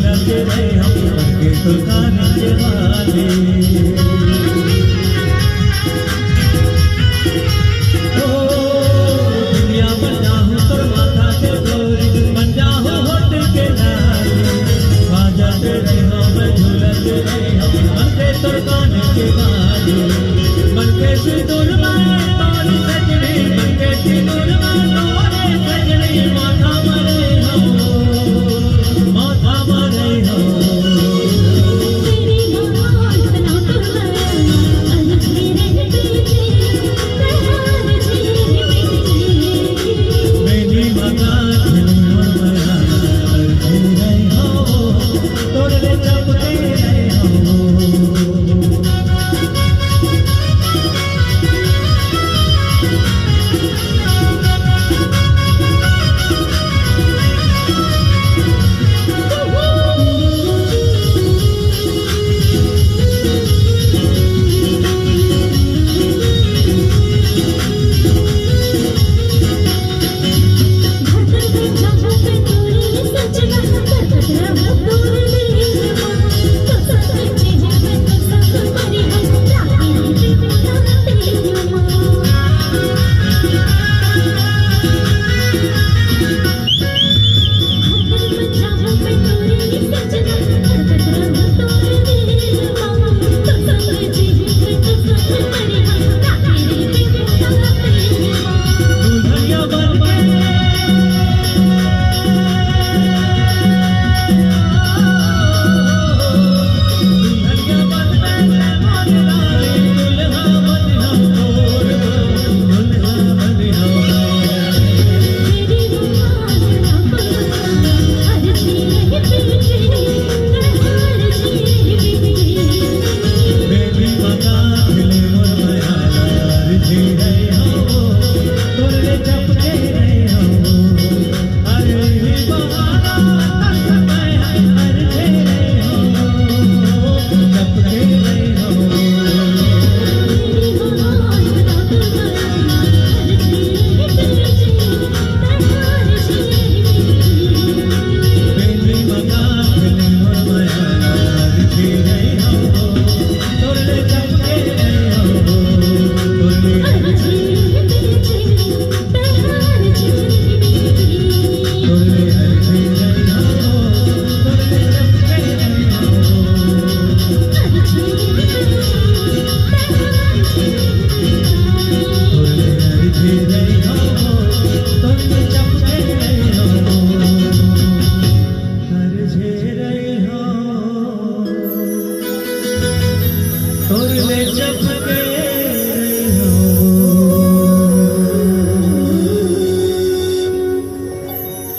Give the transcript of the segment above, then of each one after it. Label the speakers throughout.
Speaker 1: झूलते रहे हम बनके सुल्तान के वाले।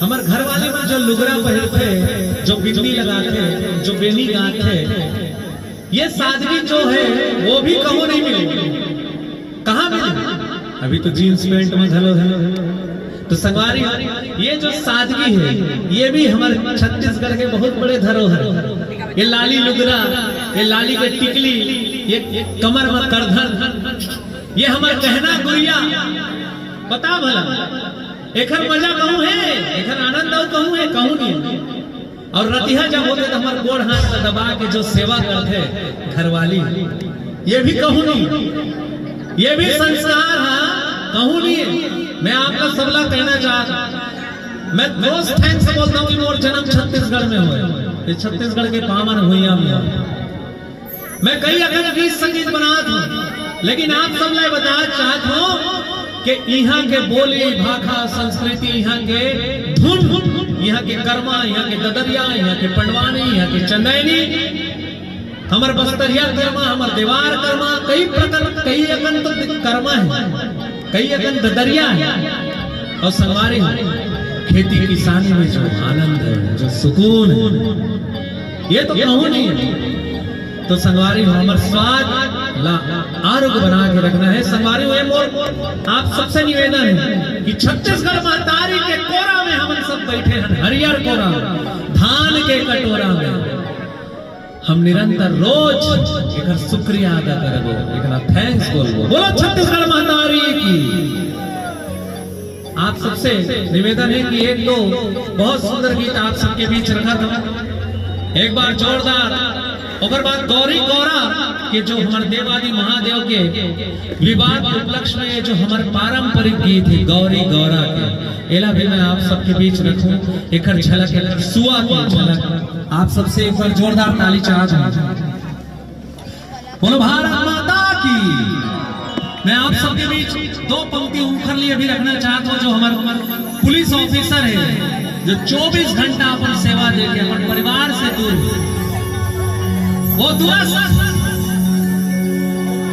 Speaker 1: हमार घर वाले में जो लुगरा पहनते, जो बिजली लगाते, जो बेनी गाते, ये सादगी जो है वो भी कहीं नहीं मिलेगी। कहाँ मिलेगी? अभी तो जीन्स पैंट में धलो तो संगवारी ये जो सादगी है ये भी हमारे छत्तीसगढ़ के बहुत बड़े धरोहर। ये लाली लुगरा, ये लाली के टिकली, ये कमर में करधन, ये हमारा गहना गुड़िया बता भला एखर मजा कहूँ है, एखर आनंद कहूँ है, कहूँ नहीं। और रतिहा जब होते तो हमारे गोड़ हाथ में दबा के जो सेवा करते घरवाली, ये भी कहूँ नहीं, ये भी संस्कार है, कहूँ नहीं। मैं आपका सबला कहना चाहता, मैं दोस्त थैंक्स बोलता हूँ कि मोर जन्म छत्तीसगढ़ में हुआ, छत्तीसगढ़ के पावन हुआ। मैं कई अगर गीत संगीत बनाता हूँ, लेकिन आप सब ला बता चाहता हूँ कि यहाँ के बोली भाषा संस्कृति, यहाँ के धुन, यहाँ के कर्मा, यहाँ के ददरिया, यहाँ के पंडवानी, यहाँ के चंदैनी, हमारे बस्तरिया कर्मा, हमारे देवार कर्मा, कई प्रकार, कई अगन तो कर्मा है, कई अगन ददरिया है। और संगवारी खेती किसानी में जो आनंद है, जो सुकून है, ये तो कहूँ नहीं है। तो संगवारी हो हमारे स्वाद आरोग्य बना के रखना है। संगवारी हुए मोर आप सबसे निवेदन है कि छत्तीसगढ़ महतारी के कोरा में हम सब बैठे हैं, हरियर कोरा, धान के कटोरा में हम निरंतर रोज एक शुक्रिया अदा करबो, एक थैंक्स बोलबो। बोलो छत्तीसगढ़ महतारी की। आप सबसे निवेदन है कि एक दो बहुत सुंदर गीत आप सबके बीच रखा था। एक बार जोरदार। और बात गौरी गौरा के जो हमारे देवादी महादेव के विवाह के उपलक्ष्य में जो हमारे पारंपरिक गीत है गौरी गौरा के एला भी मैं आप सबके बीच रखूं एक झलक सुआ की झलक आप सबसे एक बार जोरदार ताली चाह बोलो भारत माता की। मैं आप सबके बीच दो पंक्ति उखर लिए भी रखना चाहता हूं। जो हमारे पुलिस ऑफिसर है जो 24 घंटा अपन सेवा देके अपन परिवार से दूर वो दूरस्थ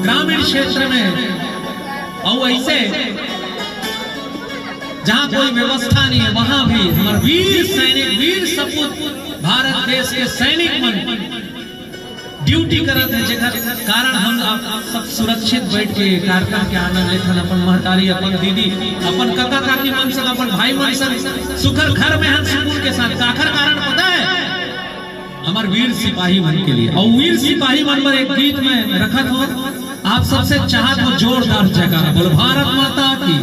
Speaker 1: ग्रामीण क्षेत्र में और ऐसे जहां कोई व्यवस्था नहीं है वहां भी हमारे वीर सैनिक वीर सपूत भारत देश के सैनिक मन ड्यूटी करते हैं जेकर कारण हम आप सब सुरक्षित बैठ के कार्यक्रम के आनंद लेथन अपन महतारी अपन दीदी अपन काका काकी मन से अपन भाई मन से सुखर घर में हम सुकून के साथ काखर कारण पता है हमारे वीर सिपाही मन के लिए। और वीर सिपाही मन पर एक गीत में रखत हो आप सबसे चाहत हो जोरदार जयकारा बोलो भारत माता की।